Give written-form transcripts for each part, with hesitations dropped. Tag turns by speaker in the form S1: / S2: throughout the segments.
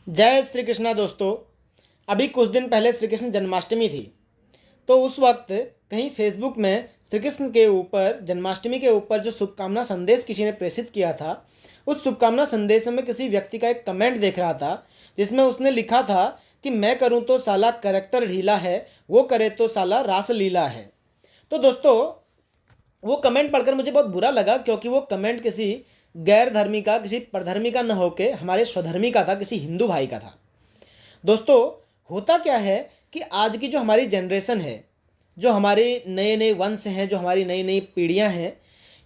S1: जय श्री कृष्णा दोस्तों। अभी कुछ दिन पहले श्री कृष्ण जन्माष्टमी थी। तो उस वक्त कहीं फेसबुक में श्री कृष्ण के ऊपर जन्माष्टमी के ऊपर जो शुभकामना संदेश किसी ने प्रेषित किया था, उस शुभकामना संदेश में किसी व्यक्ति का एक कमेंट देख रहा था जिसमें उसने लिखा था कि मैं करूं तो साला करैक्टर ढीला है, वो करे तो साला रास लीला है। तो दोस्तों, वो कमेंट पढ़कर मुझे बहुत बुरा लगा, क्योंकि वो कमेंट किसी गैर धर्मी का, किसी परधर्मी का न होके हमारे स्वधर्मी का था, किसी हिंदू भाई का था। दोस्तों, होता क्या है कि आज की जो हमारी जनरेशन है, जो हमारे नए नए वंश हैं, जो हमारी नई नई पीढ़ियां हैं,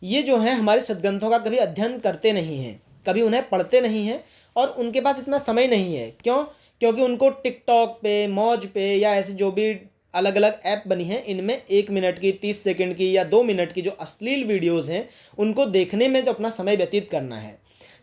S1: ये जो हैं हमारे सद्ग्रंथों का कभी अध्ययन करते नहीं हैं, कभी उन्हें पढ़ते नहीं हैं और उनके पास इतना समय नहीं है। क्यों? क्योंकि उनको टिकटॉक पे, मौज पे या ऐसे जो भी अलग अलग ऐप बनी हैं, इनमें 1 मिनट की, 30 सेकंड की या 2 मिनट की जो अश्लील वीडियोज़ हैं, उनको देखने में जो अपना समय व्यतीत करना है।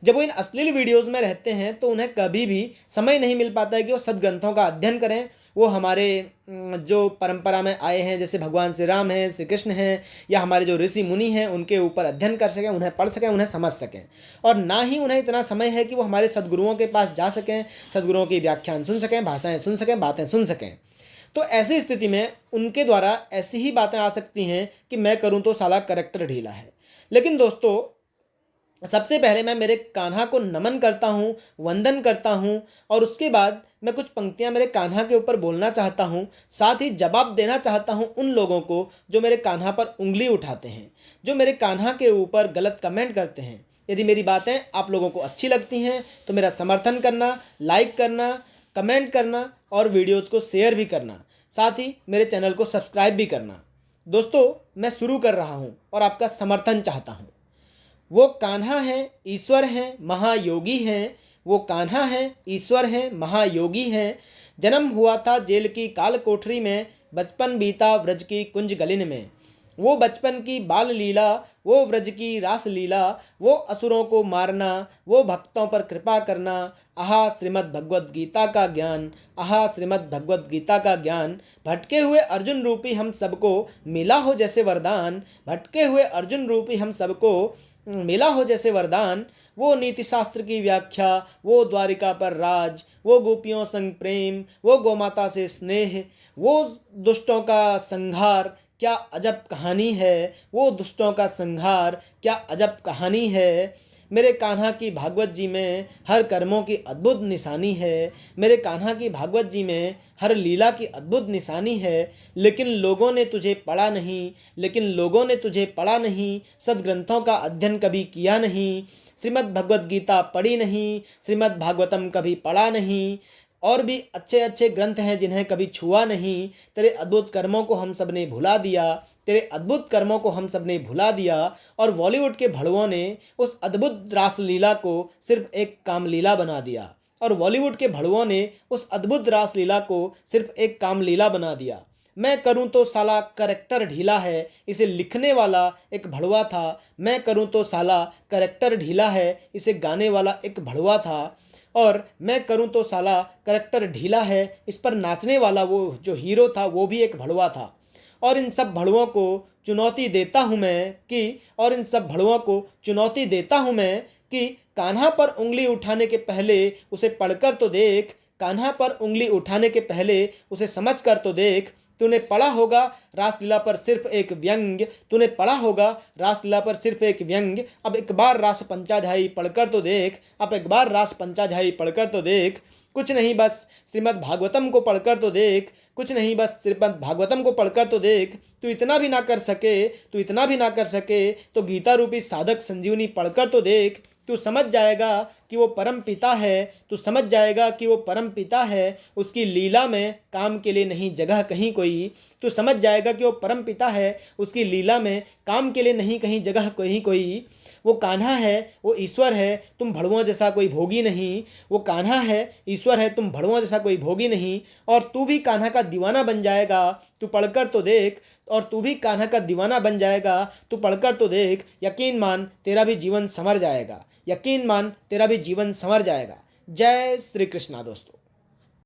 S1: जब वो इन अश्लील वीडियोज़ में रहते हैं तो उन्हें कभी भी समय नहीं मिल पाता है कि वो सद्ग्रंथों का अध्ययन करें। वो हमारे जो परंपरा में आए हैं, जैसे भगवान श्री राम हैं, श्री कृष्ण हैं, या हमारे जो ऋषि मुनि हैं, उनके ऊपर अध्ययन कर सकें, उन्हें पढ़ सकें, उन्हें समझ सकें। और ना ही उन्हें इतना समय है कि वो हमारे सद्गुरुओं के पास जा सकें, सद्गुरुओं की व्याख्यान सुन सकें, भाषाएँ सुन सकें, बातें सुन सकें। तो ऐसी स्थिति में उनके द्वारा ऐसी ही बातें आ सकती हैं कि मैं करूं तो साला करैक्टर ढीला है। लेकिन दोस्तों, सबसे पहले मैं मेरे कान्हा को नमन करता हूं, वंदन करता हूं, और उसके बाद मैं कुछ पंक्तियां मेरे कान्हा के ऊपर बोलना चाहता हूं। साथ ही जवाब देना चाहता हूं उन लोगों को जो मेरे कान्हा पर उंगली उठाते हैं, जो मेरे कान्हा के ऊपर गलत कमेंट करते हैं। यदि मेरी बातें आप लोगों को अच्छी लगती हैं तो मेरा समर्थन करना, लाइक करना, कमेंट करना और वीडियोज़ को शेयर भी करना, साथ ही मेरे चैनल को सब्सक्राइब भी करना। दोस्तों, मैं शुरू कर रहा हूं और आपका समर्थन चाहता हूं। वो कान्हा हैं, ईश्वर हैं, महायोगी हैं। वो कान्हा हैं, ईश्वर हैं, महायोगी हैं। जन्म हुआ था जेल की काल कोठरी में, बचपन बीता व्रज की कुंज गलिन में। वो बचपन की बाल लीला, वो व्रज की रास लीला, वो असुरों को मारना, वो भक्तों पर कृपा करना। आहा श्रीमद् भगवद गीता का ज्ञान, आहा श्रीमद् भगवद गीता का ज्ञान। भटके हुए अर्जुन रूपी हम सबको मिला हो जैसे वरदान, भटके हुए अर्जुन रूपी हम सबको मिला हो जैसे वरदान। वो नीति शास्त्र की व्याख्या, वो द्वारिका पर राज, वो गोपियों संग प्रेम, वो गोमाता से स्नेह, वो दुष्टों का संहार, क्या अजब कहानी है। वो दुष्टों का संहार, क्या अजब कहानी है। मेरे कान्हा की भागवत जी में हर कर्मों की अद्भुत निशानी है। मेरे कान्हा की भागवत जी में हर लीला की अद्भुत निशानी है। लेकिन लोगों ने तुझे पढ़ा नहीं, लेकिन लोगों ने तुझे पढ़ा नहीं, सद्ग्रंथों का अध्ययन कभी किया नहीं, श्रीमद् भगवद गीता पढ़ी नहीं, श्रीमद् भागवतम कभी पढ़ा नहीं, और भी अच्छे अच्छे ग्रंथ हैं जिन्हें कभी छुआ नहीं। तेरे अद्भुत कर्मों को हम सब ने भुला दिया, तेरे अद्भुत कर्मों को हम सब ने भुला दिया। और बॉलीवुड के भड़वों ने उस अद्भुत रासलीला को सिर्फ एक कामलीला बना दिया, और बॉलीवुड के भड़वों ने उस अद्भुत रासलीला को सिर्फ एक कामलीला बना दिया। मैं करूं तो साला करैक्टर ढीला है, इसे लिखने वाला एक भड़वा था। मैं करूं तो साला करैक्टर ढीला है, इसे गाने वाला एक भड़वा था। और मैं करूं तो साला करैक्टर ढीला है, इस पर नाचने वाला वो जो हीरो था वो भी एक भड़वा था। और इन सब भड़वों को चुनौती देता हूं मैं कि और इन सब भड़वों को चुनौती देता हूं मैं कि कान्हा पर उंगली उठाने के पहले उसे पढ़कर तो देख, कान्हा पर उंगली उठाने के पहले उसे समझ कर तो देख। तूने पढ़ा होगा रासलीला पर सिर्फ एक व्यंग्य, तूने पढ़ा होगा रासलीला पर सिर्फ एक व्यंग्य। अब एक बार रास पंचाध्यायी पढ़कर तो देख, अब एक बार रास पंचाध्यायी पढ़कर तो देख। कुछ नहीं बस श्रीमद् भागवतम को पढ़कर तो देख, कुछ नहीं बस श्रीमद् भागवतम को पढ़कर तो देख। तू इतना भी ना कर सके, तू इतना भी ना कर सके तो गीता रूपी साधक संजीवनी पढ़कर तो देख। तू समझ जाएगा कि वो परम पिता है, तू समझ जाएगा कि वो परम पिता है। उसकी लीला में काम के लिए नहीं जगह कहीं कोई, तू समझ जाएगा कि वो परम पिता है, उसकी लीला में काम के लिए नहीं कहीं जगह कहीं कोई। वो कान्हा है, वो ईश्वर है, तुम भड़वों जैसा कोई भोगी नहीं। वो कान्हा है, ईश्वर है, तुम भड़वों जैसा कोई भोगी नहीं। और तू भी कान्हा का दीवाना बन जाएगा, तू पढ़कर तो देख। और तू भी कान्हा का दीवाना बन जाएगा, तू पढ़कर तो देख। यकीन मान तेरा भी जीवन संवर जाएगा, यकीन मान तेरा भी जीवन संवर जाएगा। जय श्री कृष्णा दोस्तों।